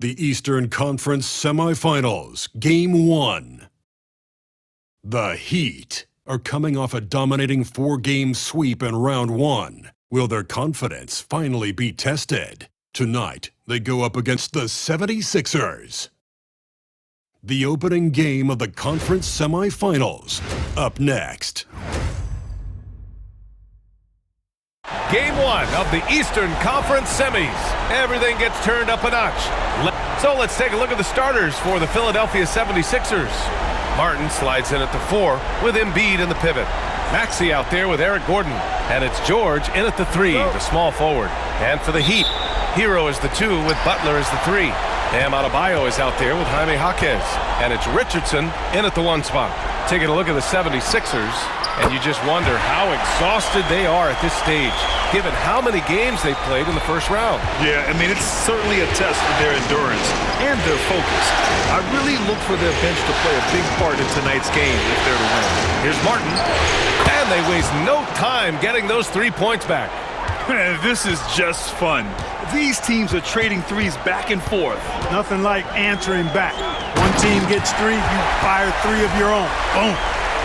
The Eastern Conference Semifinals, Game 1. The Heat are coming off a dominating 4-game sweep in Round 1. Will their confidence finally be tested? Tonight, they go up against the 76ers. The opening game of the conference semifinals, up next. Game 1 of the Eastern Conference semis. Everything gets turned up a notch. So let's take a look at the starters for the Philadelphia 76ers. Martin slides in at the 4 with Embiid in the pivot. Maxey out there with Eric Gordon. And it's George in at the 3, the small forward. And for the Heat, Hero is the 2 with Butler as the 3. Bam Adebayo is out there with Jaime Jaquez. And it's Richardson in at the 1 spot. Taking a look at the 76ers, and you just wonder how exhausted they are at this stage, given how many games they played in the first round. Yeah, I mean, it's certainly a test of their endurance and their focus. I really look for their bench to play a big part in tonight's game if they're to win. Here's Martin, and they waste no time getting those 3 points back. Man, this is just fun. These teams are trading threes back and forth. Nothing like answering back. One team gets 3, you fire 3 of your own. Boom.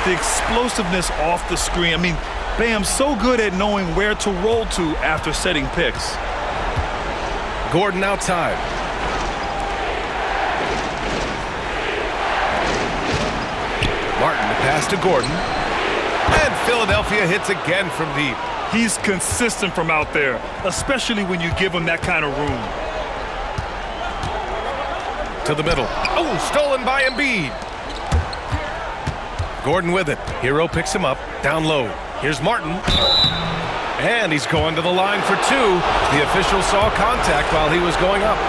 The explosiveness off the screen. I mean, Bam's so good at knowing where to roll to after setting picks. Gordon outside. Martin to pass to Gordon. And Philadelphia hits again from deep. He's consistent from out there, especially when you give him that kind of room. To the middle. Oh, stolen by Embiid. Gordon with it. Hero picks him up. Down low. Here's Martin. And he's going to the line for 2. The official saw contact while he was going up.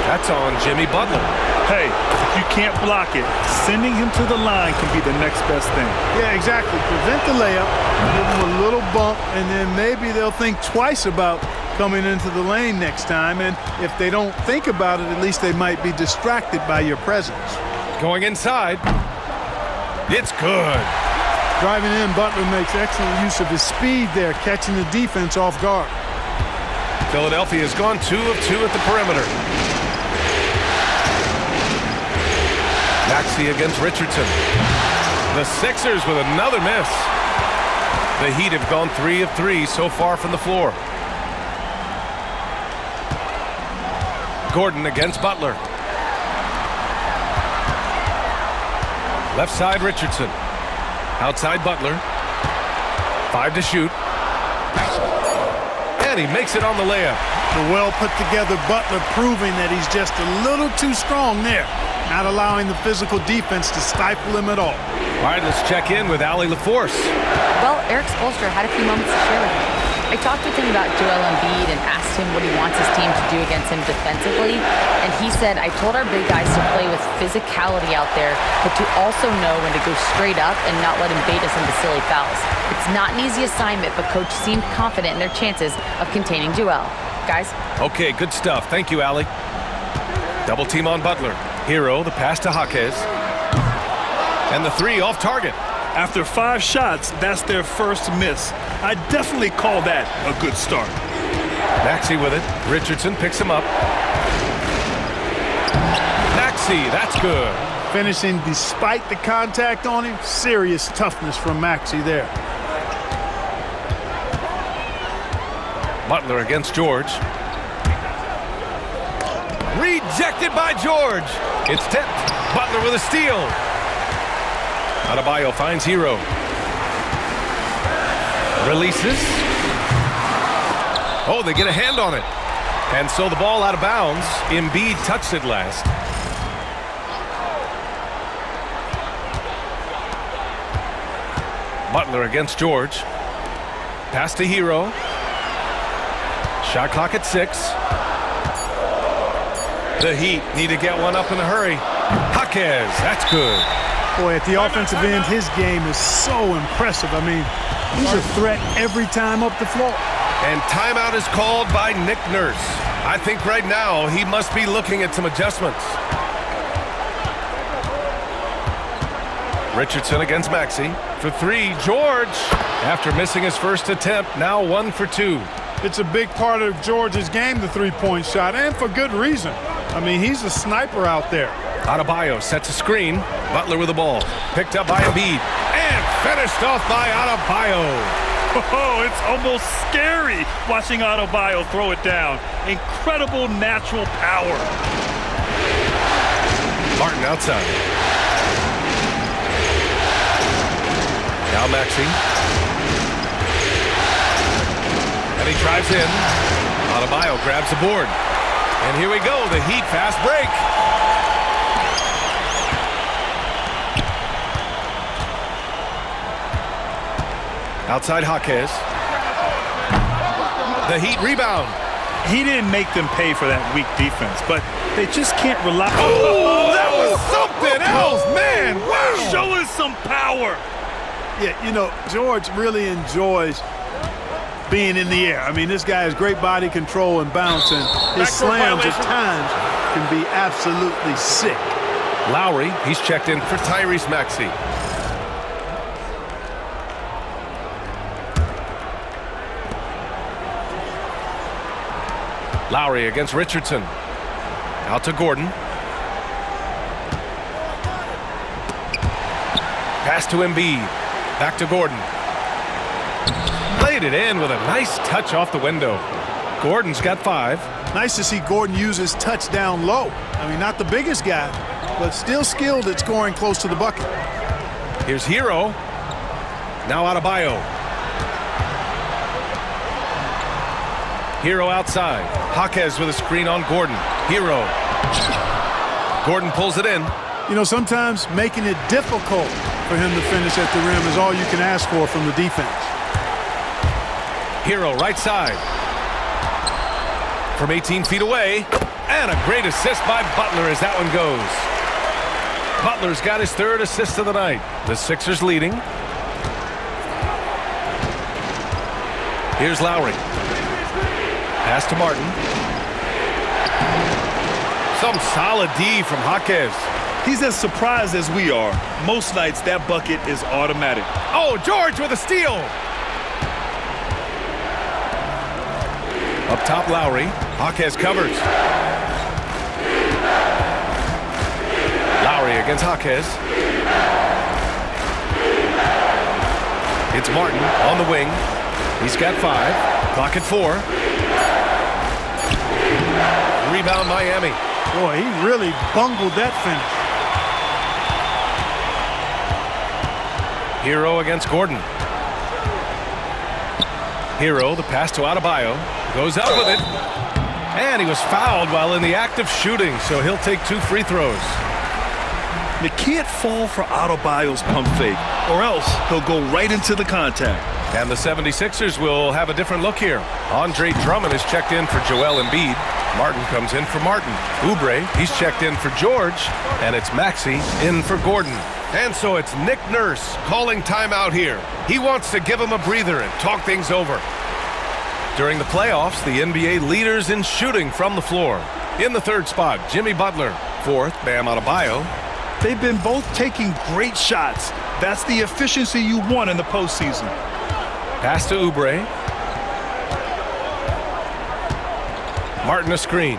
That's on Jimmy Butler. Hey, if you can't block it, sending him to the line can be the next best thing. Yeah, exactly. Prevent the layup, give them a little bump, and then maybe they'll think twice about coming into the lane next time. And if they don't think about it, at least they might be distracted by your presence. Going inside. It's good. Driving in, Butler makes excellent use of his speed there, catching the defense off guard. Philadelphia has gone 2 of 2 at the perimeter. Maxey against Richardson. The Sixers with another miss. The Heat have gone 3 of 3 so far from the floor. Gordon against Butler. Left side Richardson. Outside Butler. 5 to shoot. And he makes it on the layup. The well put together Butler proving that he's just a little too strong there. Not allowing the physical defense to stifle him at all. All right, let's check in with Allie LaForce. Well, Eric Spoelstra had a few moments to share with me. I talked with him about Joel Embiid and asked him what he wants his team to do against him defensively. And he said, I told our big guys to play with physicality out there, but to also know when to go straight up and not let him bait us into silly fouls. It's not an easy assignment, but Coach seemed confident in their chances of containing Joel. Guys? Okay, good stuff. Thank you, Allie. Double team on Butler. Hero, the pass to Jaquez. And the 3 off target. After 5 shots, that's their first miss. I definitely call that a good start. Maxey with it. Richardson picks him up. Maxey, that's good. Finishing despite the contact on him. Serious toughness from Maxey there. Butler against George. Rejected by George. It's tipped. Butler with a steal. Adebayo finds Hero. Releases. Oh, they get a hand on it. And so the ball out of bounds. Embiid touched it last. Butler against George. Pass to Hero. Shot clock at 6. The Heat need to get one up in a hurry. Jaquez, that's good. Boy, at the offensive end, his game is so impressive. I mean, he's a threat every time up the floor. And timeout is called by Nick Nurse. I think right now he must be looking at some adjustments. Richardson against Maxey. For 3, George. After missing his first attempt, now 1 for 2. It's a big part of George's game, the three-point shot, and for good reason. I mean, he's a sniper out there. Adebayo sets a screen. Butler with the ball. Picked up by Embiid. And finished off by Adebayo. Oh, it's almost scary watching Adebayo throw it down. Incredible natural power. Martin outside. Now Maxey. And he drives in. Adebayo grabs the board. And here we go, the Heat fast break. Outside Jaquez. The Heat rebound. He didn't make them pay for that weak defense, but they just can't rely. Oh, that was something else, man. Wow. Show us some power. Yeah, you know, George really enjoys being in the air. I mean, this guy has great body control and bounce, and his slams at times can be absolutely sick. Lowry, he's checked in for Tyrese Maxey. Lowry against Richardson. Out to Gordon. Pass to Embiid. Back to Gordon. Played it in with a nice touch off the window. Gordon's got 5. Nice to see Gordon use his touch down low. I mean, not the biggest guy, but still skilled at scoring close to the bucket. Here's Hero. Now Adebayo. Hero outside. Jaquez with a screen on Gordon. Hero. Gordon pulls it in. You know, sometimes making it difficult for him to finish at the rim is all you can ask for from the defense. Hero right side. From 18 feet away. And a great assist by Butler as that one goes. Butler's got his 3rd assist of the night. The Sixers leading. Here's Lowry. Pass to Martin. Some solid D from Jaquez. He's as surprised as we are. Most nights, that bucket is automatic. Oh, George with a steal. Up top, Lowry. Jaquez covers. Lowry against Jaquez. It's Martin on the wing. He's got 5. Clock at 4. Rebound Miami. Boy, he really bungled that finish. Hero against Gordon. Hero, the pass to Adebayo. Goes up with it. And he was fouled while in the act of shooting, so he'll take 2 free throws. You can't fall for Adebayo's pump fake, or else he'll go right into the contact. And the 76ers will have a different look here. Andre Drummond is checked in for Joel Embiid. Martin comes in for Martin. Oubre, he's checked in for George. And it's Maxey in for Gordon. And so it's Nick Nurse calling timeout here. He wants to give him a breather and talk things over. During the playoffs, the NBA leaders in shooting from the floor. In the 3rd spot, Jimmy Butler. 4th, Bam Adebayo. They've been both taking great shots. That's the efficiency you want in the postseason. Pass to Oubre. Martin a screen.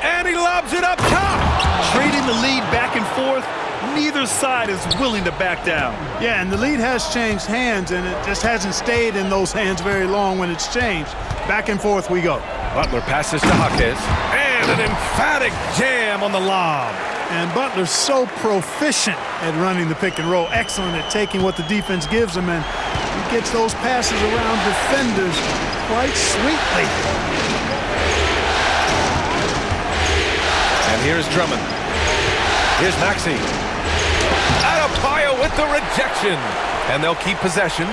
And he lobs it up top. Trading the lead back and forth. Neither side is willing to back down. Yeah, and the lead has changed hands, and it just hasn't stayed in those hands very long when it's changed. Back and forth we go. Butler passes to Jaquez. And an emphatic jam on the lob. And Butler's so proficient at running the pick and roll. Excellent at taking what the defense gives him, and he gets those passes around defenders quite sweetly. And here's Drummond. Here's Maxey. Adebayo with the rejection. And they'll keep possession.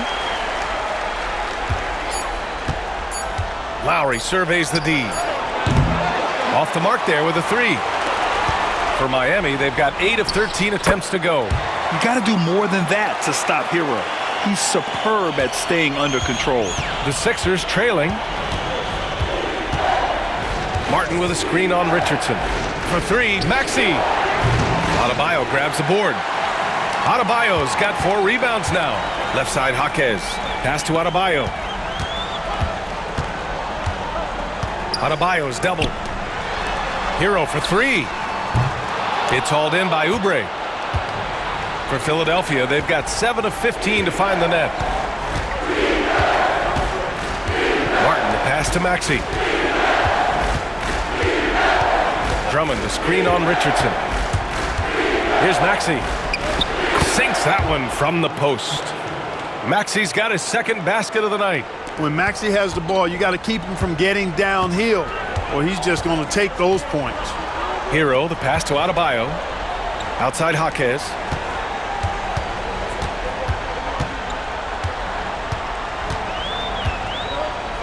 Lowry surveys the D. Off the mark there with a 3. For Miami, they've got 8 of 13 attempts to go. You got to do more than that to stop Hero. He's superb at staying under control. The Sixers trailing. Martin with a screen on Richardson. For 3, Maxey. Adebayo grabs the board. Adebayo's got 4 rebounds now. Left side, Jaquez. Pass to Adebayo. Adebayo's doubled. Hero for three. It's hauled in by Oubre. For Philadelphia, they've got 7 of 15 to find the net. Martin, the pass to Maxey. Drummond, the screen on Richardson. Here's Maxey. Sinks that one from the post. Maxey's got his second basket of the night. When Maxey has the ball, you got to keep him from getting downhill, or he's just going to take those points. Hero, the pass to Adebayo. Outside Jaquez.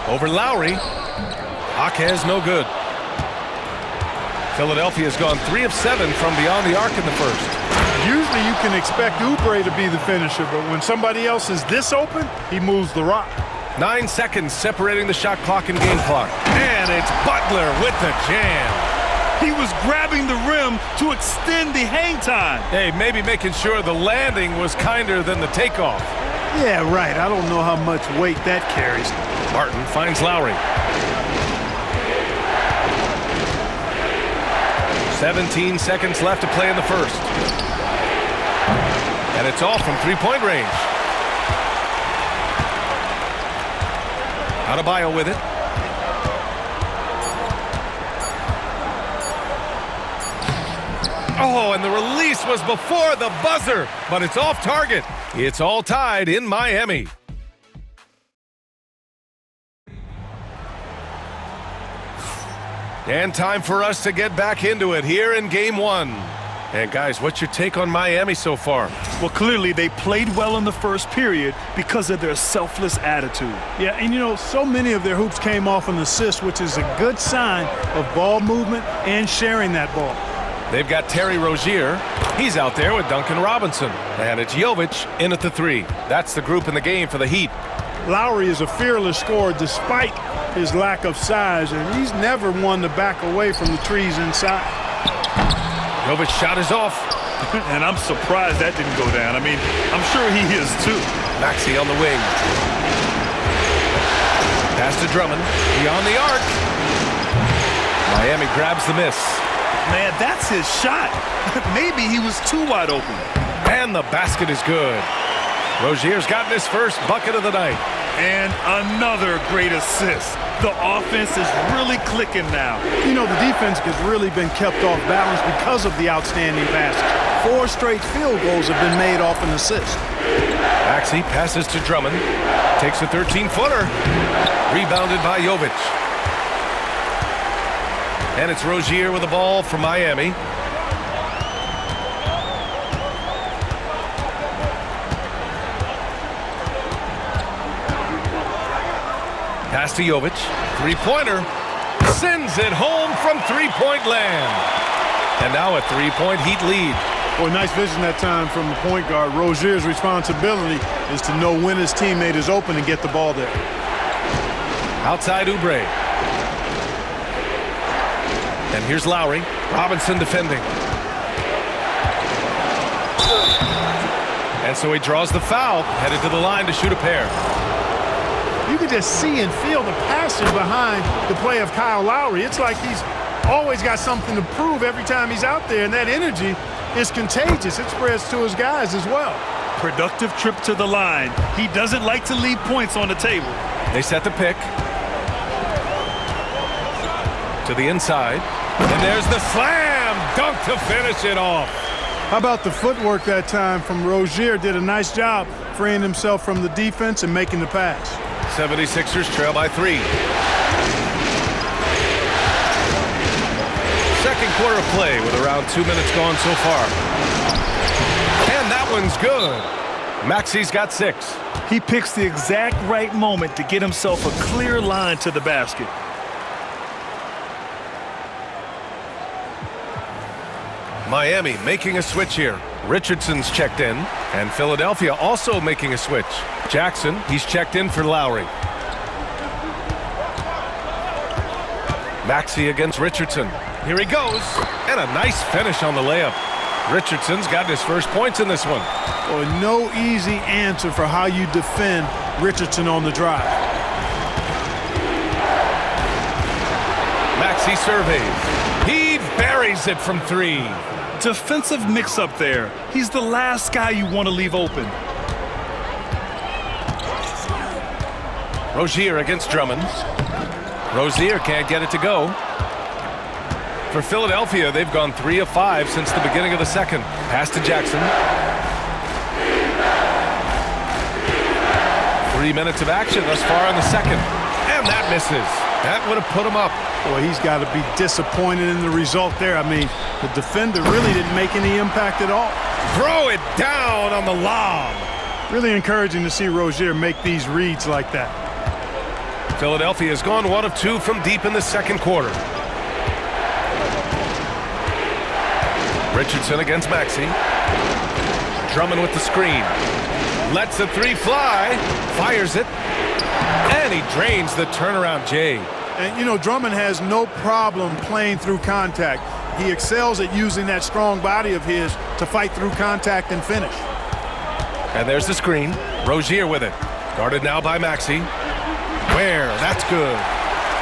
Over Lowry. Jaquez no good. Philadelphia's gone 3 of 7 from beyond the arc in the first. Usually you can expect Oubre to be the finisher, but when somebody else is this open, he moves the rock. 9 seconds separating the shot clock and game clock. And it's Butler with the jam. He was grabbing the rim to extend the hang time. Hey, maybe making sure the landing was kinder than the takeoff. Yeah, right. I don't know how much weight that carries. Martin finds Lowry. 17 seconds left to play in the first. And it's all from three-point range. Adebayo with it. Oh, and the release was before the buzzer, but it's off target. It's all tied in Miami. And time for us to get back into it here in Game 1. And guys, what's your take on Miami so far? Well, clearly they played well in the first period because of their selfless attitude. Yeah, and you know, so many of their hoops came off an assist, which is a good sign of ball movement and sharing that ball. They've got Terry Rozier. He's out there with Duncan Robinson. And it's Jovic in at the 3. That's the group in the game for the Heat. Lowry is a fearless scorer despite his lack of size, and he's never one to back away from the trees inside. Jovic shot is off. And I'm surprised that didn't go down. I mean, I'm sure he is too. Maxey on the wing. Pass to Drummond. Beyond the arc. Miami grabs the miss. Man, that's his shot. Maybe he was too wide open. And the basket is good. Rozier's gotten his first bucket of the night. And another great assist. The offense is really clicking now. You know, the defense has really been kept off balance because of the outstanding basket. 4 straight field goals have been made off an assist. Maxey passes to Drummond. Takes a 13-footer. Rebounded by Jovic. And it's Rozier with the ball for Miami. Pass to Jovic. Three-pointer. Sends it home from three-point land. And now a three-point Heat lead. Boy, nice vision that time from the point guard. Rozier's responsibility is to know when his teammate is open and get the ball there. Outside Oubre. And here's Lowry. Robinson defending. And so he draws the foul, headed to the line to shoot a pair. You can just see and feel the passion behind the play of Kyle Lowry. It's like he's always got something to prove every time he's out there, and that energy is contagious. It spreads to his guys as well. Productive trip to the line. He doesn't like to leave points on the table. They set the pick. To the inside. And there's the slam dunk to finish it off. How about the footwork that time from Rozier? Did a nice job freeing himself from the defense and making the pass. 76ers trail by 3. Second quarter of play with around 2 minutes gone so far. And that one's good. Maxey's got 6. He picks the exact right moment to get himself a clear line to the basket. Miami making a switch here. Richardson's checked in, and Philadelphia also making a switch. Jackson, he's checked in for Lowry. Maxey against Richardson. Here he goes, and a nice finish on the layup. Richardson's got his first points in this one. Well, no easy answer for how you defend Richardson on the drive. Maxey surveys. He buries it from 3. Defensive mix-up there. He's the last guy you want to leave open. Rozier against Drummond. Rozier can't get it to go. For Philadelphia, they've gone 3 of 5 since the beginning of the second. Pass to Jackson. 3 minutes of action thus far in the second. And that misses. That would have put him up. Boy, he's got to be disappointed in the result there. I mean, the defender really didn't make any impact at all. Throw it down on the lob. Really encouraging to see Rozier make these reads like that. Philadelphia has gone 1 of 2 from deep in the second quarter. Richardson against Maxey. Drummond with the screen. Lets the 3 fly. Fires it. And he drains the turnaround J. And, you know, Drummond has no problem playing through contact. He excels at using that strong body of his to fight through contact and finish. And there's the screen. Rozier with it. Guarded now by Maxey. Where? That's good.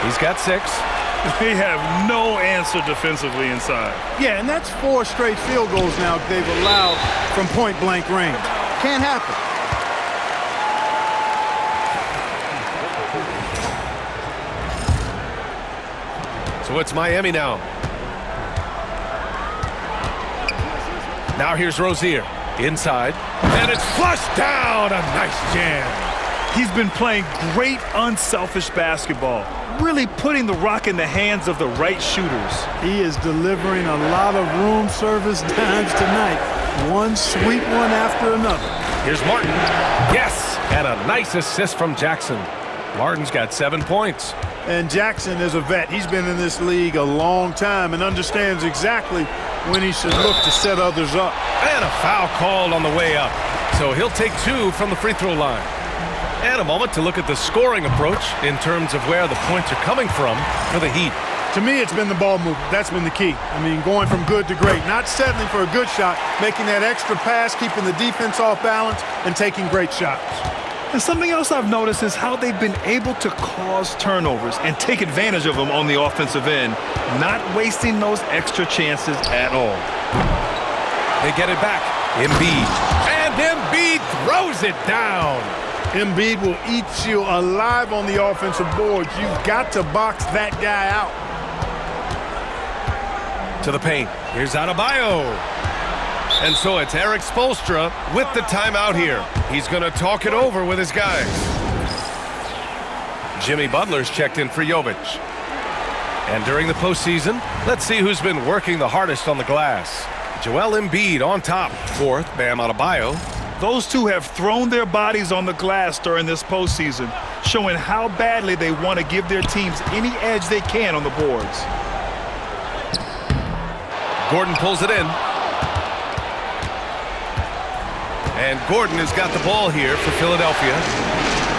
He's got 6. They have no answer defensively inside. Yeah, and that's 4 straight field goals now they've allowed from point-blank range. Can't happen. So it's Miami now. Now here's Rozier. Inside. And it's flushed down. A nice jam. He's been playing great unselfish basketball, really putting the rock in the hands of the right shooters. He is delivering a lot of room service dimes tonight. One sweet one after another. Here's Martin. Yes! And a nice assist from Jackson. Martin's got 7 points. And Jackson is a vet. He's been in this league a long time and understands exactly when he should look to set others up. And a foul called on the way up. So he'll take 2 from the free throw line. And a moment to look at the scoring approach in terms of where the points are coming from for the Heat. To me, it's been the ball movement. That's been the key. I mean, going from good to great. Not settling for a good shot, making that extra pass, keeping the defense off balance, and taking great shots. And something else I've noticed is how they've been able to cause turnovers and take advantage of them on the offensive end, not wasting those extra chances at all. They get it back. Embiid. And Embiid throws it down. Embiid will eat you alive on the offensive boards. You've got to box that guy out. To the paint. Here's Adebayo. And so it's Eric Spoelstra with the timeout here. He's going to talk it over with his guys. Jimmy Butler's checked in for Jovic. And during the postseason, let's see who's been working the hardest on the glass. Joel Embiid on top. 4th, Bam Adebayo. Those two have thrown their bodies on the glass during this postseason, showing how badly they want to give their teams any edge they can on the boards. Gordon pulls it in. And Gordon has got the ball here for Philadelphia.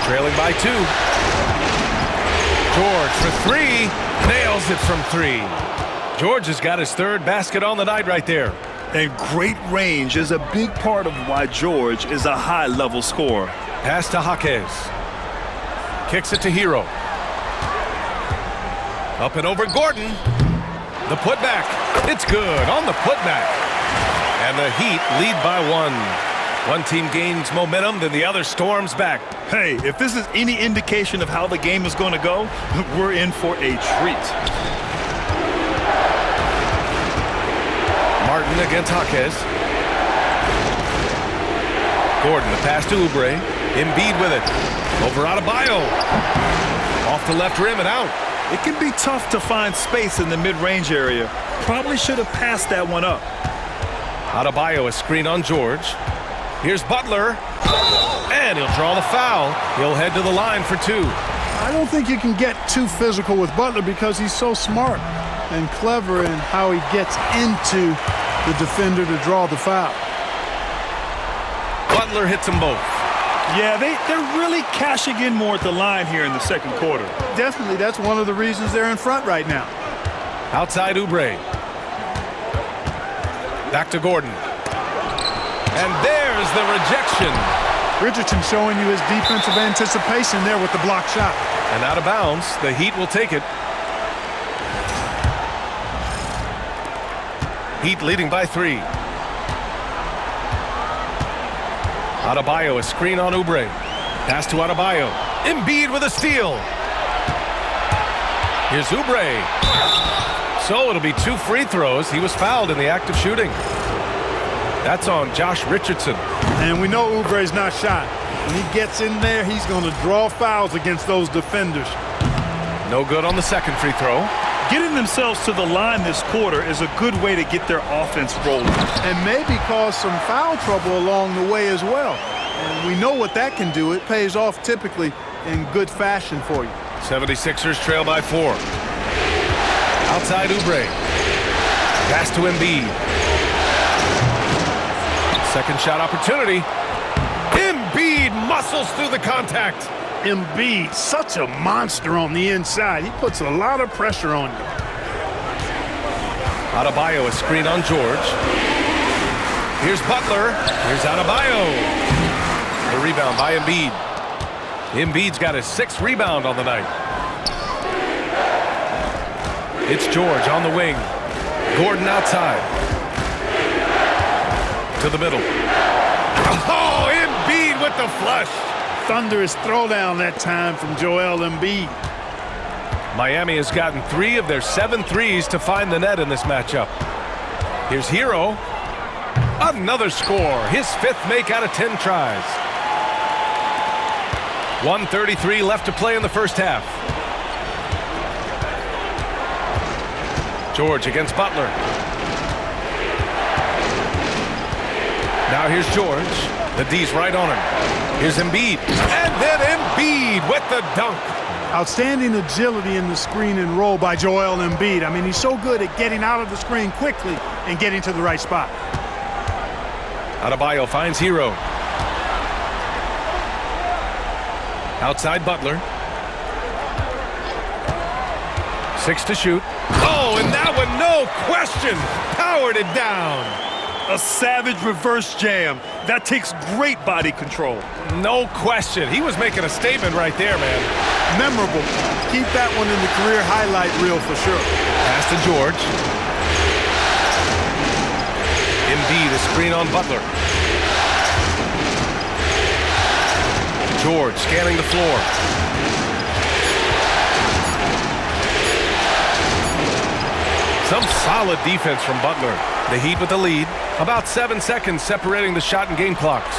Trailing by 2. George for 3. Nails it from 3. George has got his 3rd basket on the night right there. And great range is a big part of why George is a high-level scorer. Pass to Jaquez. Kicks it to Hero. Up and over Gordon. The putback. It's good on the putback. And the Heat lead by 1. One team gains momentum, then the other storms back. Hey, if this is any indication of how the game is going to go, we're in for a treat. Martin against Jaquez. Gordon, the pass to Oubre. Embiid with it. Over Adebayo. Off the left rim and out. It can be tough to find space in the mid-range area. Probably should have passed that one up. Adebayo a screen on George. Here's Butler. And he'll draw the foul. He'll head to the line for 2. I don't think you can get too physical with Butler because he's so smart and clever in how he gets into the defender to draw the foul. Butler hits them both. Yeah, they're really cashing in more at the line here in the second quarter. Definitely, that's one of the reasons they're in front right now. Outside Oubre. Back to Gordon. And there's the rejection. Richardson showing you his defensive anticipation there with the block shot. And out of bounds, the Heat will take it. Heat leading by 3. Adebayo, a screen on Oubre. Pass to Adebayo. Embiid with a steal. Here's Oubre. So it'll be 2 free throws. He was fouled in the act of shooting. That's on Josh Richardson. And we know Oubre's not shy. When he gets in there, he's going to draw fouls against those defenders. No good on the second free throw. Getting themselves to the line this quarter is a good way to get their offense rolling. And maybe cause some foul trouble along the way as well. And we know what that can do. It pays off typically in good fashion for you. 76ers trail by 4. Outside Oubre. Pass to Embiid. Second shot opportunity. Embiid muscles through the contact. Embiid, such a monster on the inside. He puts a lot of pressure on you. Adebayo, a screen on George. Here's Butler. Here's Adebayo. The rebound by Embiid. Embiid's got his 6th rebound on the night. It's George on the wing. Gordon outside. To the middle. Oh, Embiid with the flush. Thunderous throwdown that time from Joel Embiid. Miami has gotten 3 of their 7 threes to find the net in this matchup. Here's Hero. Another score. His 5th make out of 10 tries. 1:33 left to play in the first half. George against Butler. Now here's George. The D's right on him. Here's Embiid. And then Embiid with the dunk. Outstanding agility in the screen and roll by Joel Embiid. I mean, he's so good at getting out of the screen quickly and getting to the right spot. Adebayo finds Hero. Outside Butler. 6 to shoot. Oh, and that one, no question, powered it down. A savage reverse jam. That takes great body control. No question. He was making a statement right there, man. Memorable. Keep that one in the career highlight reel for sure. Pass to George. Embiid, a screen on Butler. George scanning the floor. Some solid defense from Butler. The Heat with the lead. About 7 seconds separating the shot and game clocks.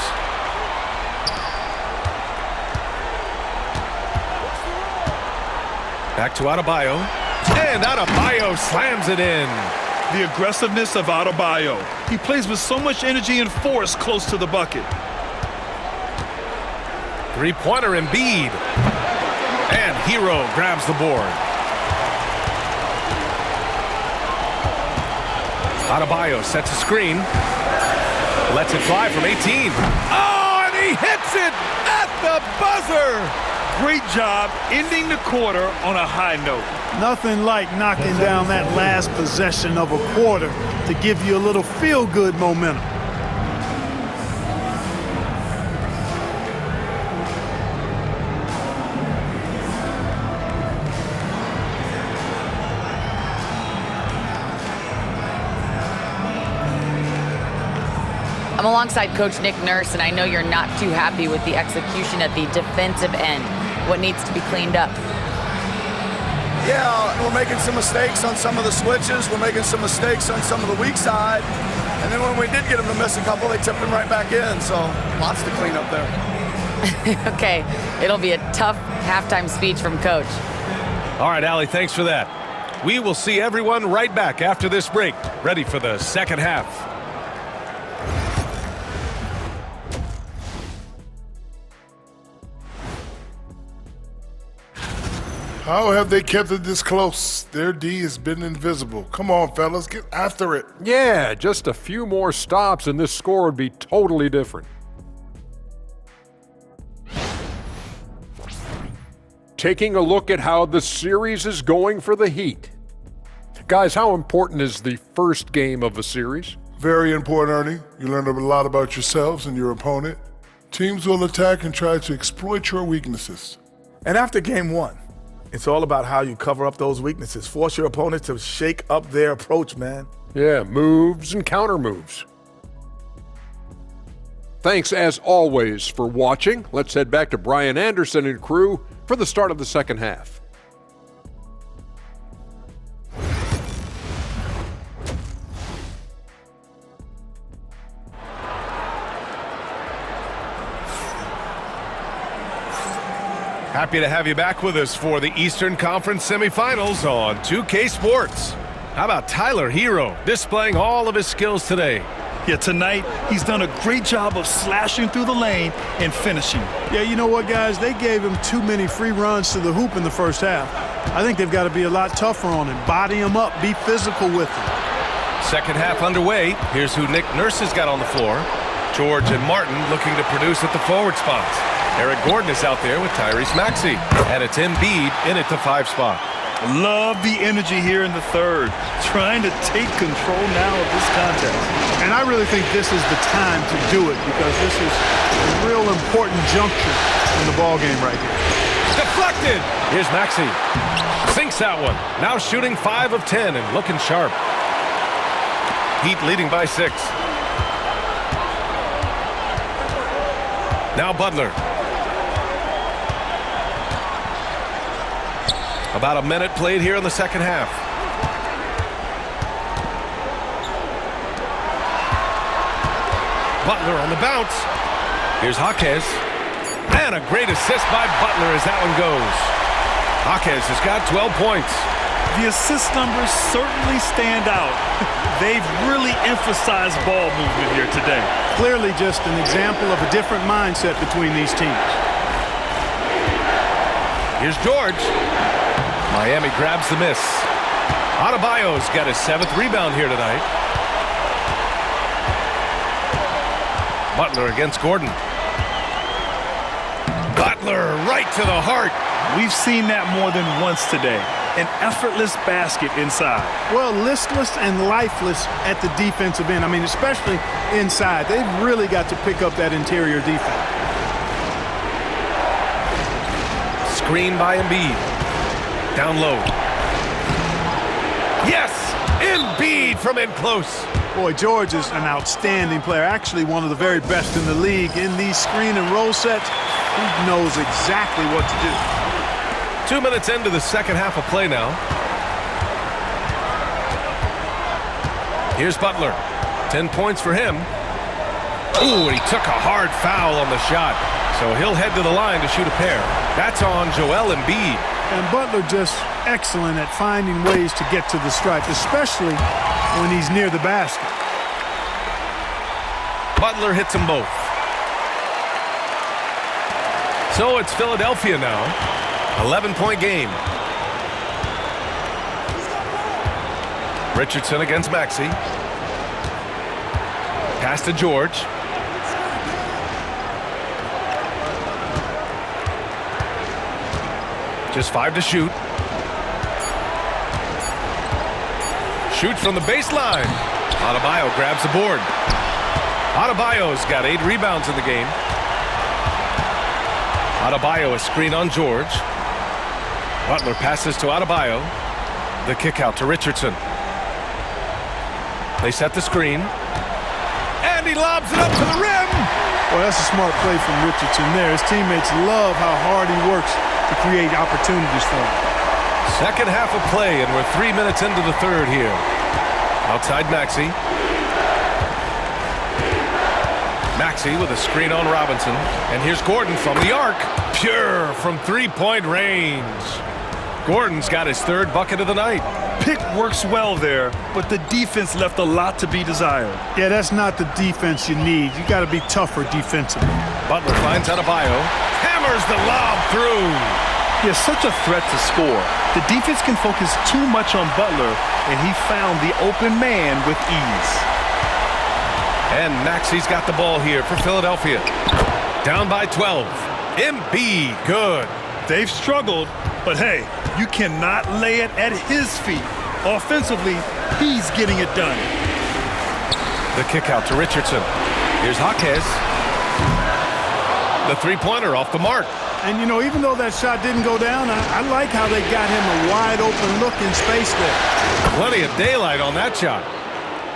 Back to Adebayo. And Adebayo slams it in. The aggressiveness of Adebayo. He plays with so much energy and force close to the bucket. Three-pointer Embiid. And Hero grabs the board. Adebayo sets a screen. Lets it fly from 18. Oh, and he hits it at the buzzer. Great job ending the quarter on a high note. Nothing like knocking down that last possession of a quarter to give you a little feel-good momentum. I'm alongside Coach Nick Nurse, and I know you're not too happy with the execution at the defensive end. What needs to be cleaned up? Yeah, we're making some mistakes on some of the switches. We're making some mistakes on some of the weak side. And then when we did get them to miss a couple, they tipped them right back in. So lots to clean up there. Okay, it'll be a tough halftime speech from Coach. All right, Allie, thanks for that. We will see everyone right back after this break, ready for the second half. How have they kept it this close? Their D has been invisible. Come on, fellas, get after it. Yeah, just a few more stops and this score would be totally different. Taking a look at how the series is going for the Heat. Guys, how important is the first game of a series? Very important, Ernie. You learn a lot about yourselves and your opponent. Teams will attack and try to exploit your weaknesses. And after game one, it's all about how you cover up those weaknesses. Force your opponent to shake up their approach, man. Yeah, moves and counter moves. Thanks as always for watching. Let's head back to Brian Anderson and crew for the start of the second half. Happy to have you back with us for the Eastern Conference semifinals on 2K Sports. How about Tyler Hero displaying all of his skills today? Yeah, tonight he's done a great job of slashing through the lane and finishing. Yeah, you know what, guys? They gave him too many free runs to the hoop in the first half. I think they've got to be a lot tougher on him. Body him up, be physical with him. Second half underway. Here's who Nick Nurse has got on the floor. George and Martin looking to produce at the forward spots. Eric Gordon is out there with Tyrese Maxey. And it's Embiid in at the 5 spot. Love the energy here in the third. Trying to take control now of this contest. And I really think this is the time to do it because this is a real important juncture in the ballgame right here. Deflected! Here's Maxey. Sinks that one. Now shooting 5 of 10 and looking sharp. Heat leading by 6. Now Butler. About a minute played here in the second half. Butler on the bounce. Here's Jaquez. And a great assist by Butler as that one goes. Jaquez has got 12 points. The assist numbers certainly stand out. They've really emphasized ball movement here today. Clearly just an example of a different mindset between these teams. Here's George. Miami grabs the miss. Adebayo's got his 7th rebound here tonight. Butler against Gordon. Butler right to the heart. We've seen that more than once today. An effortless basket inside. Well, listless and lifeless at the defensive end. I mean, especially inside. They've really got to pick up that interior defense. Screen by Embiid. Down low. Yes! Embiid from in close. Boy, George is an outstanding player. Actually, one of the very best in the league. In these screen and roll sets, he knows exactly what to do. 2 minutes into the second half of play now. Here's Butler. 10 points for him. Ooh, and he took a hard foul on the shot. So he'll head to the line to shoot a pair. That's on Joel Embiid. And Butler just excellent at finding ways to get to the stripe, especially when he's near the basket. Butler hits them both. So it's Philadelphia now. 11-point game. Richardson against Maxey. Pass to George. Just 5 to shoot. Shoots from the baseline. Adebayo grabs the board. Adebayo's got 8 rebounds in the game. Adebayo a screen on George. Butler passes to Adebayo. The kick out to Richardson. They set the screen. And he lobs it up to the rim. Well, that's a smart play from Richardson there. His teammates love how hard he works to create opportunities for him. Second half of play, and we're 3 minutes into the third here. Outside Maxey. Maxey with a screen on Robinson. And here's Gordon from the arc. Pure from 3-point range. Gordon's got his 3rd bucket of the night. Pick works well there, but the defense left a lot to be desired. Yeah, that's not the defense you need. You got to be tougher defensively. Butler finds Adebayo. Hammers the lob through. He has such a threat to score. The defense can focus too much on Butler, and he found the open man with ease. And Maxey's got the ball here for Philadelphia. Down by 12. Embiid, good. They've struggled, but hey, you cannot lay it at his feet. Offensively, he's getting it done. The kick out to Richardson. Here's Jaquez. The 3-pointer off the mark. And, you know, even though that shot didn't go down, I like how they got him a wide-open look in space there. Plenty of daylight on that shot.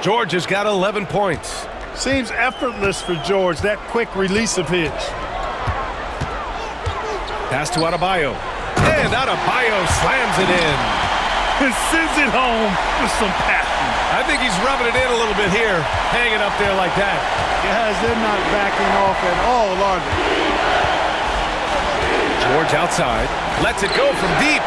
George has got 11 points. Seems effortless for George, that quick release of his. Pass to Adebayo. And Adebayo slams it in. And sends it home with some passion. I think he's rubbing it in a little bit here, hanging up there like that. Guys, they're not backing off at all, are they? George outside, lets it go from deep,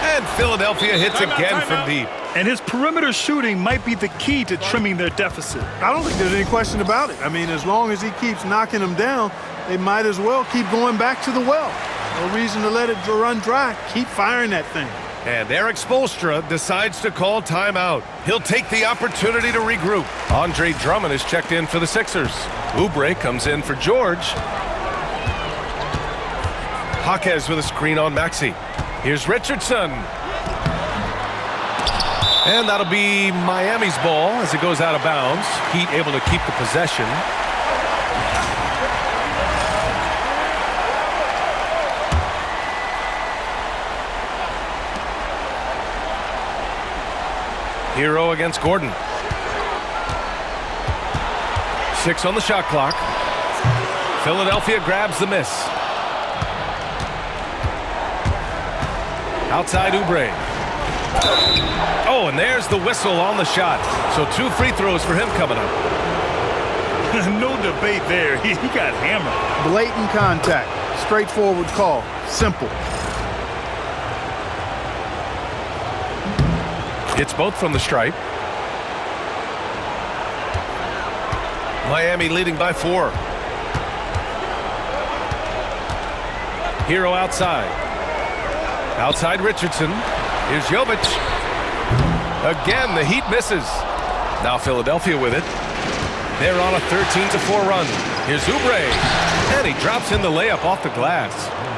and Philadelphia hits again from deep. And his perimeter shooting might be the key to trimming their deficit. I don't think there's any question about it. I mean, as long as he keeps knocking them down, they might as well keep going back to the well. No reason to let it run dry. Keep firing that thing. And Eric Spoelstra decides to call timeout. He'll take the opportunity to regroup. Andre Drummond is checked in for the Sixers. Oubre comes in for George. Jaquez with a screen on Maxey. Here's Richardson. And that'll be Miami's ball as it goes out of bounds. Heat able to keep the possession. Hero against Gordon. 6 on the shot clock. Philadelphia grabs the miss. Outside Oubre. Oh, and there's the whistle on the shot. So 2 free throws for him coming up. No debate there. He got hammered. Blatant contact. Straightforward call. Simple. It's both from the stripe. Miami leading by 4. Hero outside. Outside Richardson. Here's Jovic. Again, the Heat misses. Now Philadelphia with it. They're on a 13-4 run. Here's Oubre. And he drops in the layup off the glass.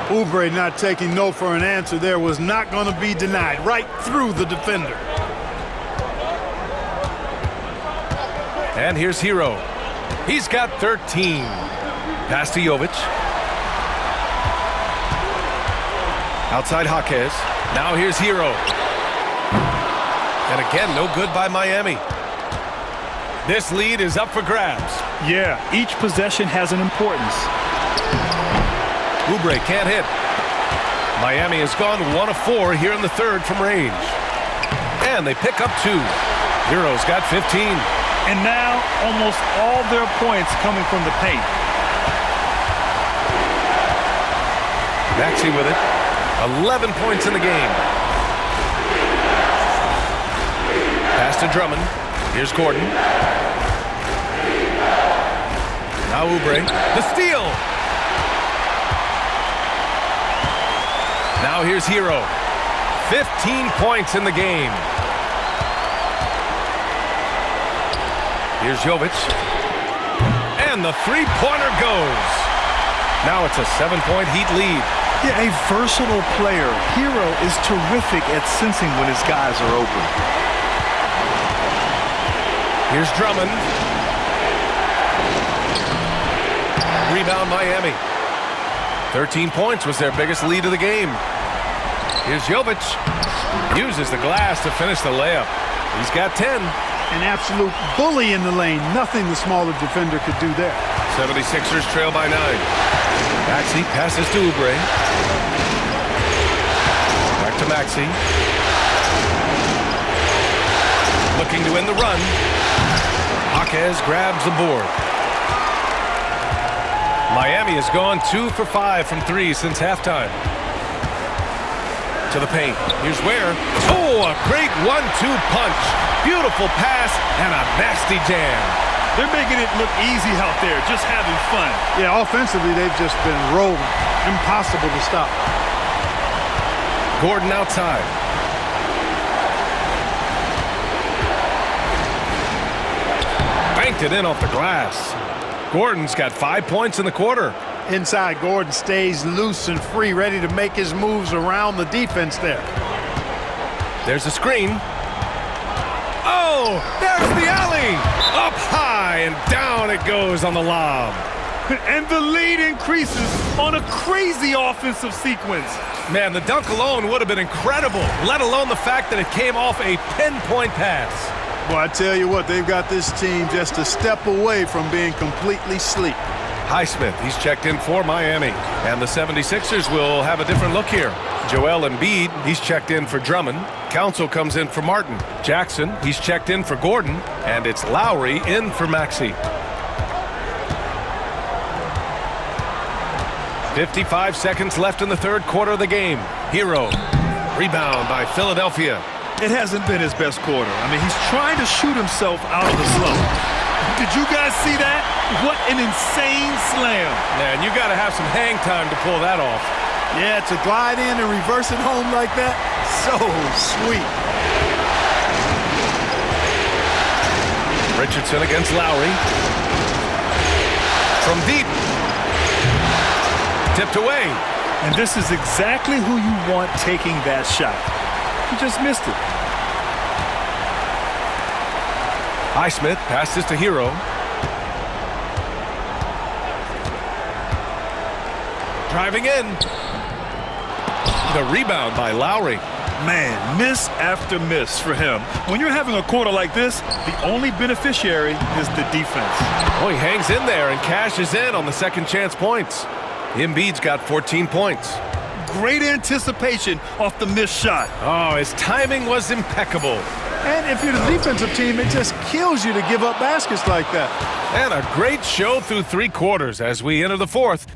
Oubre not taking no for an answer there was not going to be denied. Right through the defender. And here's Hero. He's got 13. Pass to Jovic. Outside Jaquez. Now here's Hero. And again, no good by Miami. This lead is up for grabs. Yeah, each possession has an importance. Oubre can't hit. Miami has gone 1 of 4 here in the third from range. And they pick up 2. Hero's got 15. And now, almost all their points coming from the paint. Maxey with it. 11 points in the game. Pass to Drummond. Here's Gordon. Now Oubre. The steal. Now here's Hero. 15 points in the game. Here's Jovic. And the three-pointer goes. Now it's a 7-point Heat lead. Yeah, a versatile player. Hero is terrific at sensing when his guys are open. Here's Drummond. Rebound Miami. 13 points was their biggest lead of the game. Here's Jovic. Uses the glass to finish the layup. He's got 10. An absolute bully in the lane. Nothing the smaller defender could do there. 76ers trail by 9. Maxey passes to Oubre. Back to Maxey. Looking to end the run. Jaquez grabs the board. Miami has gone 2 for 5 from 3 since halftime. To the paint. Here's Ware. Oh, a great 1-2 punch. Beautiful pass and a nasty jam. They're making it look easy out there, just having fun. Yeah, offensively, they've just been rolling. Impossible to stop. Gordon outside. Banked it in off the glass. Gordon's got 5 points in the quarter. Inside, Gordon stays loose and free, ready to make his moves around the defense there. There's a screen. Oh, there's the alley. Up high and down it goes on the lob. And the lead increases on a crazy offensive sequence. Man, the dunk alone would have been incredible, let alone the fact that it came off a pinpoint pass. Well, I tell you what, they've got this team just a step away from being completely asleep. Highsmith, he's checked in for Miami. And the 76ers will have a different look here. Joel Embiid, he's checked in for Drummond. Council comes in for Martin. Jackson, he's checked in for Gordon. And it's Lowry in for Maxey. 55 seconds left in the third quarter of the game. Hero, rebound by Philadelphia. It hasn't been his best quarter. I mean, he's trying to shoot himself out of the slump. Did you guys see that? What an insane slam. Man, you got to have some hang time to pull that off. Yeah, to glide in and reverse it home like that, so sweet. Richardson against Lowry. From deep. Tipped away. And this is exactly who you want taking that shot. He just missed it. Highsmith passes to Hero. Driving in. The rebound by Lowry. Man, miss after miss for him. When you're having a quarter like this, the only beneficiary is the defense. Oh, he hangs in there and cashes in on the second chance points. Embiid's got 14 points. Great anticipation off the missed shot. Oh, his timing was impeccable. And if you're the defensive team, it just kills you to give up baskets like that. And a great show through three quarters as we enter the fourth.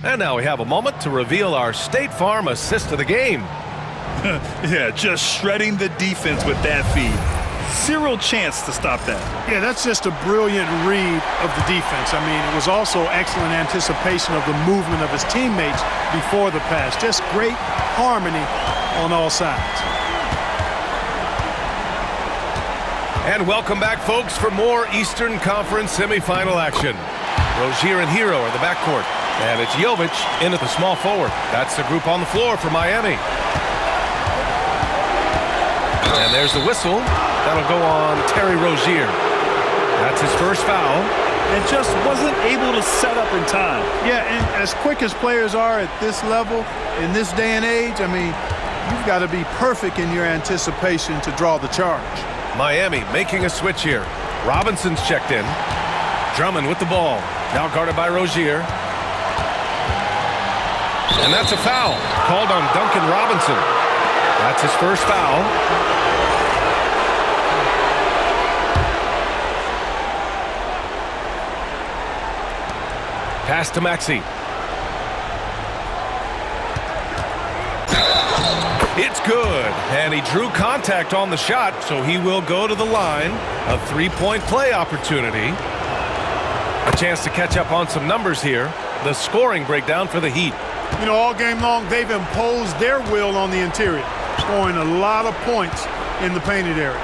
And now we have a moment to reveal our State Farm assist of the game. Yeah, just shredding the defense with that feed. Zero chance to stop that. Yeah, that's just a brilliant read of the defense. I mean, it was also excellent anticipation of the movement of his teammates before the pass. Just great harmony on all sides. And welcome back, folks, for more Eastern Conference semifinal action. Rozier and Hero are the backcourt. And it's Jovic in at the small forward. That's the group on the floor for Miami. And there's the whistle. That'll go on Terry Rozier. That's his first foul. And just wasn't able to set up in time. Yeah, and as quick as players are at this level, in this day and age, I mean, you've got to be perfect in your anticipation to draw the charge. Miami making a switch here. Robinson's checked in. Drummond with the ball. Now guarded by Rozier. And that's a foul called on Duncan Robinson. That's his first foul. Pass to Maxey. It's good. And he drew contact on the shot, so he will go to the line. A three-point play opportunity. A chance to catch up on some numbers here. The scoring breakdown for the Heat. You know, all game long, they've imposed their will on the interior, scoring a lot of points in the painted area.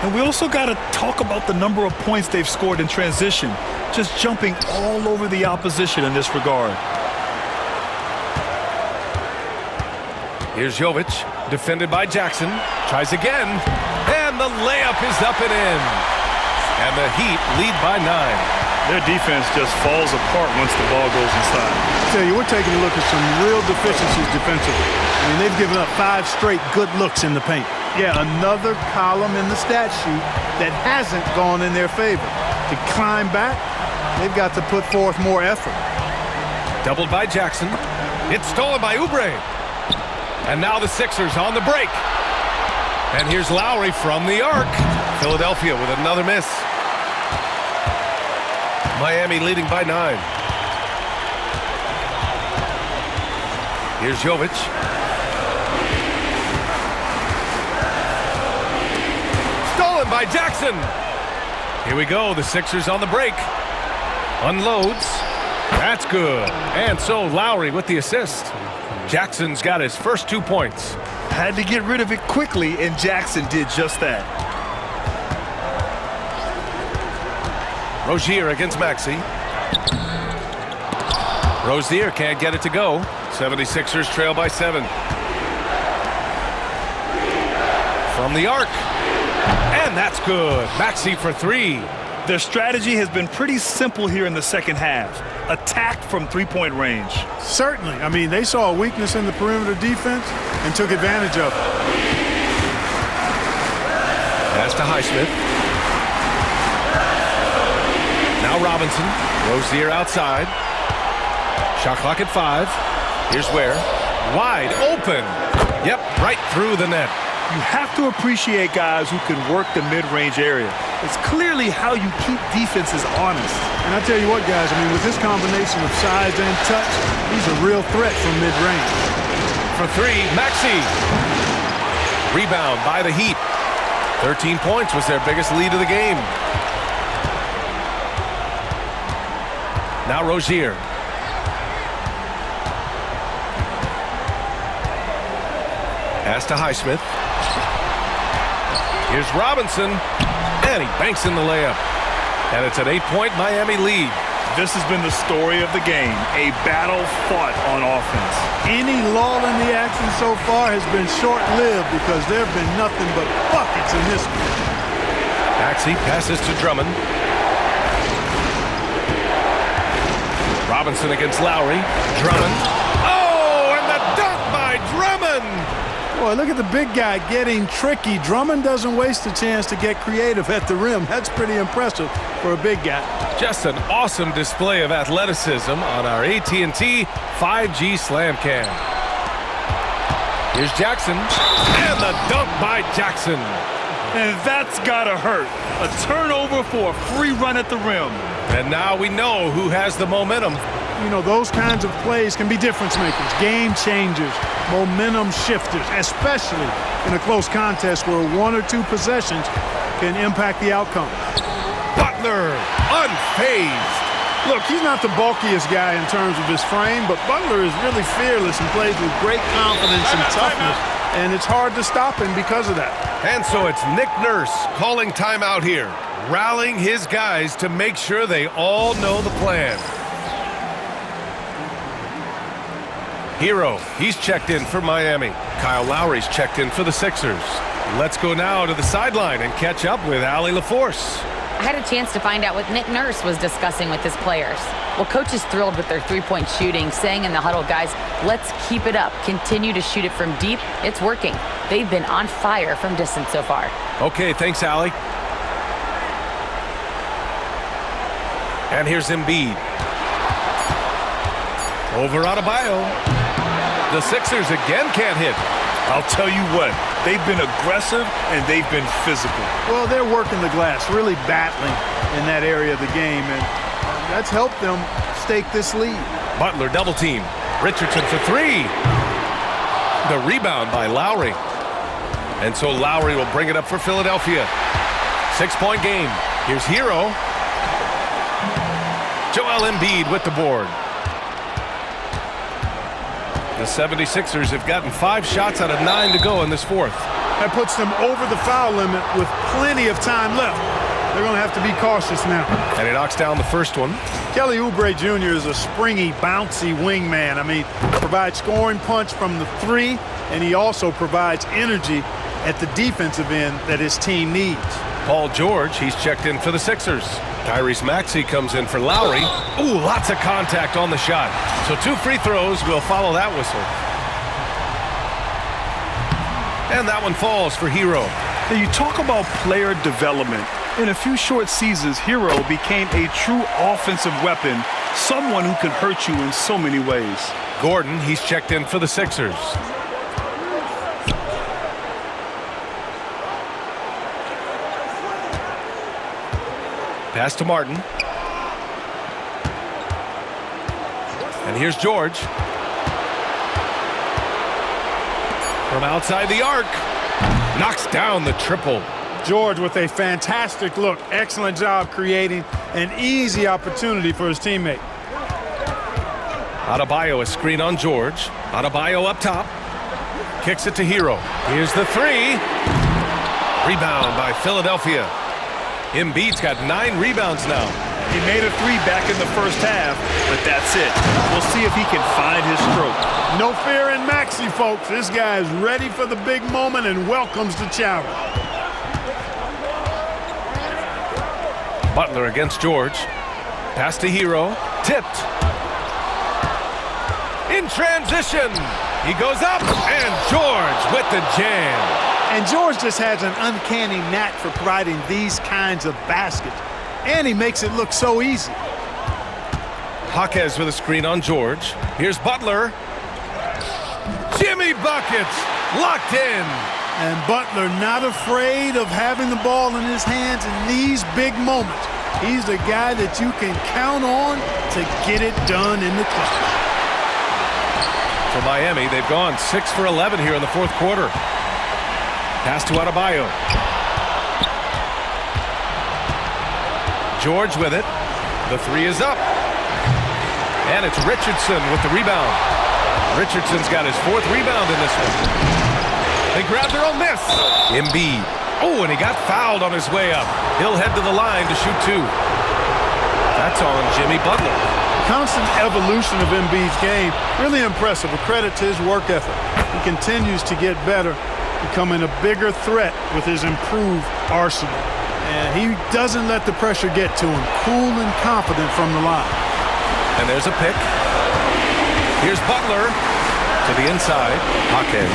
And we also got to talk about the number of points they've scored in transition, just jumping all over the opposition in this regard. Here's Jovic, defended by Jackson. Tries again, and the layup is up and in. And the Heat lead by 9. Their defense just falls apart once the ball goes inside. I tell you, we're taking a look at some real deficiencies defensively. I mean, they've given up 5 straight good looks in the paint. Yeah, another column in the stat sheet that hasn't gone in their favor. To climb back, they've got to put forth more effort. Doubled by Jackson. It's stolen by Oubre. And now the Sixers on the break. And here's Lowry from the arc. Philadelphia with another miss. Miami leading by 9. Here's Jovic. Stolen by Jackson. Here we go. The Sixers on the break. Unloads. That's good. And so Lowry with the assist. Jackson's got his first 2 points. Had to get rid of it quickly, and Jackson did just that. Rozier against Maxey. Rozier can't get it to go. 76ers trail by 7. From the arc. And that's good. Maxey for 3. Their strategy has been pretty simple here in the second half. Attack from three-point range. Certainly. I mean, they saw a weakness in the perimeter defense and took advantage of it. Pass to Highsmith. Now Robinson. Rozier outside. Shot clock at 5. Here's Ware. Wide open. Yep, right through the net. You have to appreciate guys who can work the mid-range area. It's clearly how you keep defenses honest. And I tell you what, guys, I mean, with this combination of size and touch, he's a real threat from mid-range. For 3, Maxey. Rebound by the Heat. 13 points was their biggest lead of the game. Now Rozier. Pass to Highsmith. Here's Robinson, and he banks in the layup. And it's an 8-point Miami lead. This has been the story of the game, a battle fought on offense. Any lull in the action so far has been short-lived because there have been nothing but buckets in this one. Maxey passes to Drummond. Robinson against Lowry. Drummond. Oh, and the dunk by Drummond! Boy, look at the big guy getting tricky. Drummond doesn't waste a chance to get creative at the rim. That's pretty impressive for a big guy. Just an awesome display of athleticism on our AT&T 5G Slam Cam. Here's Jackson, and the dunk by Jackson. And that's gotta hurt. A turnover for a free run at the rim. And now we know who has the momentum. You know, those kinds of plays can be difference makers, game changers, momentum shifters, especially in a close contest where 1 or 2 possessions can impact the outcome. Butler, unfazed. Look, he's not the bulkiest guy in terms of his frame, but Butler is really fearless and plays with great confidence and toughness, and it's hard to stop him because of that. And so it's Nick Nurse calling timeout here, rallying his guys to make sure they all know the plan. Hero, he's checked in for Miami. Kyle Lowry's checked in for the Sixers. Let's go now to the sideline and catch up with Allie LaForce. I had a chance to find out what Nick Nurse was discussing with his players. Well, coach is thrilled with their three-point shooting, saying in the huddle, guys, let's keep it up. Continue to shoot it from deep. It's working. They've been on fire from distance so far. Okay, thanks, Allie. And here's Embiid. Over Adebayo. The Sixers again can't hit. I'll tell you what, they've been aggressive and they've been physical. Well, they're working the glass, really battling in that area of the game, and that's helped them stake this lead. Butler double team. Richardson for 3. The rebound by Lowry. And so Lowry will bring it up for Philadelphia. 6-point game. Here's Hero. Joel Embiid with the board. The 76ers have gotten 5 shots out of 9 to go in this fourth. That puts them over the foul limit with plenty of time left. They're going to have to be cautious now. And he knocks down the first one. Kelly Oubre Jr. is a springy, bouncy wingman. I mean, provides scoring punch from the 3, and he also provides energy at the defensive end that his team needs. Paul George, he's checked in for the Sixers. Tyrese Maxey comes in for Lowry. Ooh, lots of contact on the shot. So 2 free throws will follow that whistle. And that one falls for Hero. Now you talk about player development. In a few short seasons, Hero became a true offensive weapon, someone who can hurt you in so many ways. Gordon, he's checked in for the Sixers. Pass to Martin. And here's George. From outside the arc. Knocks down the triple. George with a fantastic look. Excellent job creating an easy opportunity for his teammate. Adebayo a screen on George. Adebayo up top. Kicks it to Hero. Here's the 3. Rebound by Philadelphia. Embiid's got 9 rebounds now. He made a 3 back in the first half, but that's it. We'll see if he can find his stroke. No fear in Maxey, folks. This guy is ready for the big moment and welcomes the challenge. Butler against George. Pass to Hero. Tipped. In transition. He goes up, and George with the jam. And George just has an uncanny knack for providing these kinds of baskets. And he makes it look so easy. Jaquez with a screen on George. Here's Butler. Jimmy buckets, locked in. And Butler not afraid of having the ball in his hands in these big moments. He's the guy that you can count on to get it done in the clutch. For Miami, they've gone 6 for 11 here in the fourth quarter. Pass to Adebayo. George with it. The three is up. And it's Richardson with the rebound. Richardson's got his 4th rebound in this one. They grab their own miss. Embiid. Oh, and he got fouled on his way up. He'll head to the line to shoot 2. That's on Jimmy Butler. Constant evolution of Embiid's game. Really impressive. A credit to his work ethic. He continues to get better, becoming a bigger threat with his improved arsenal. And he doesn't let the pressure get to him. Cool and confident from the line. And there's a pick. Here's Butler to the inside. Jaquez.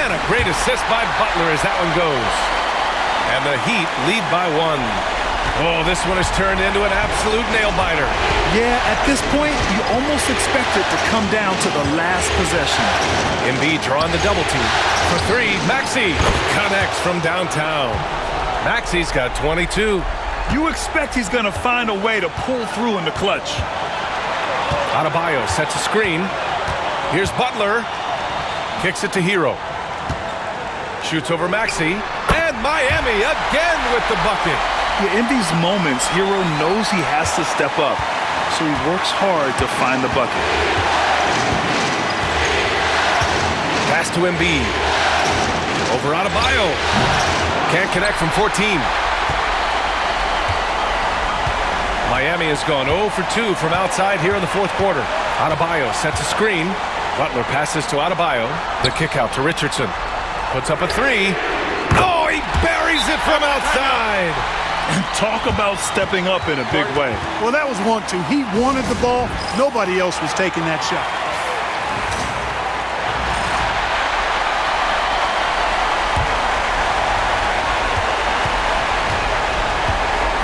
And a great assist by Butler as that one goes. And the Heat lead by 1. Oh, this one has turned into an absolute nail-biter. Yeah, at this point, you almost expect it to come down to the last possession. Embiid drawing the double team. For 3, Maxey connects from downtown. Maxey's got 22. You expect he's going to find a way to pull through in the clutch. Adebayo sets a screen. Here's Butler. Kicks it to Hero. Shoots over Maxey. And Miami again with the bucket. Yeah, in these moments, Hero knows he has to step up, so he works hard to find the bucket. Pass to Embiid. Over Adebayo. Can't connect from 14. Miami has gone 0 for 2 from outside here in the fourth quarter. Adebayo sets a screen. Butler passes to Adebayo. The kick out to Richardson. Puts up a 3. Oh, he buries it from outside. Talk about stepping up in a big way. Well, that was 1-2. He wanted the ball. Nobody else was taking that shot.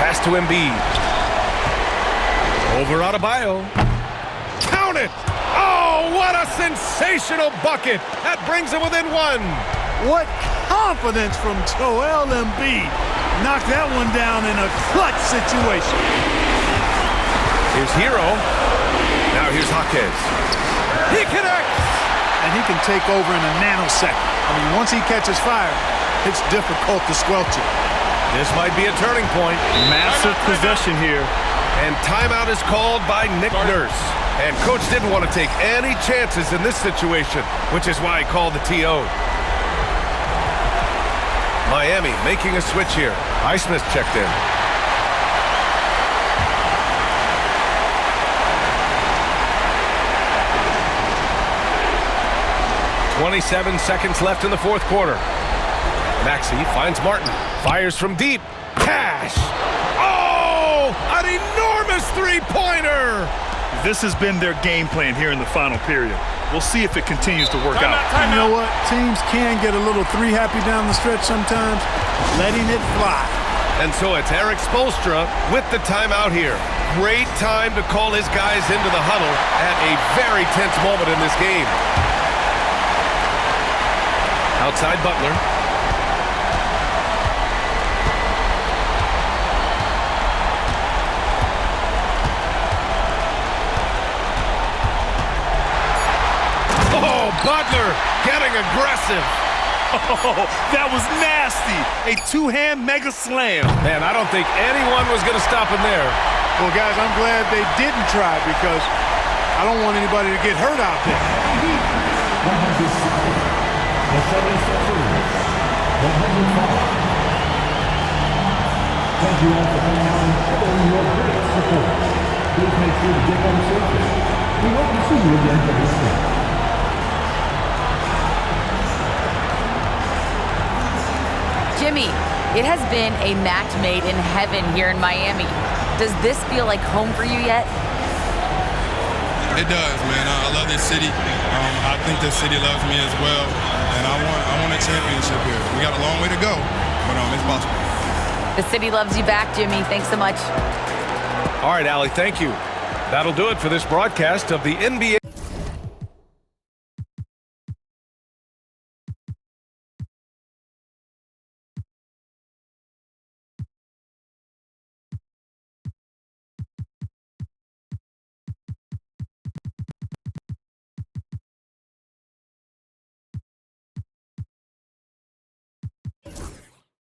Pass to Embiid. Over Adebayo. Count it! Oh, what a sensational bucket! That brings him within 1. What confidence from Joel Embiid. Knocked that one down in a clutch situation. Here's Hero. Now here's Jaquez. He connects! And he can take over in a nanosecond. I mean, once he catches fire, it's difficult to squelch it. This might be a turning point. Massive possession here. And timeout is called by Nick Nurse. And coach didn't want to take any chances in this situation, which is why he called the TO. Miami making a switch here. Highsmith checked in. "27 seconds left in the fourth quarter. Maxey finds Martin. Fires from deep. Cash! Oh! An enormous three-pointer! This has been their game plan here in the final period. We'll see if it continues to work out. You know what? Teams can get a little three-happy down the stretch sometimes, letting it fly. And so it's Eric Spoelstra with the timeout here. Great time to call his guys into the huddle at a very tense moment in this game. Outside Butler. Oh, Butler getting aggressive. Oh, that was nasty. A two-hand mega slam. Man, I don't think anyone was going to stop him there. Well, guys, I'm glad they didn't try because I don't want anybody to get hurt out there. The 76ers, 105. Thank you all for coming out and showing your great support. Please make sure to get home safely. We hope to see you again for this game. Jimmy, it has been a match made in heaven here in Miami. Does this feel like home for you yet? It does, man. I love this city. I think this city loves me as well, and I want a championship here. We got a long way to go, but it's possible. The city loves you back, Jimmy. Thanks so much. All right, Allie, thank you. That'll do it for this broadcast of the NBA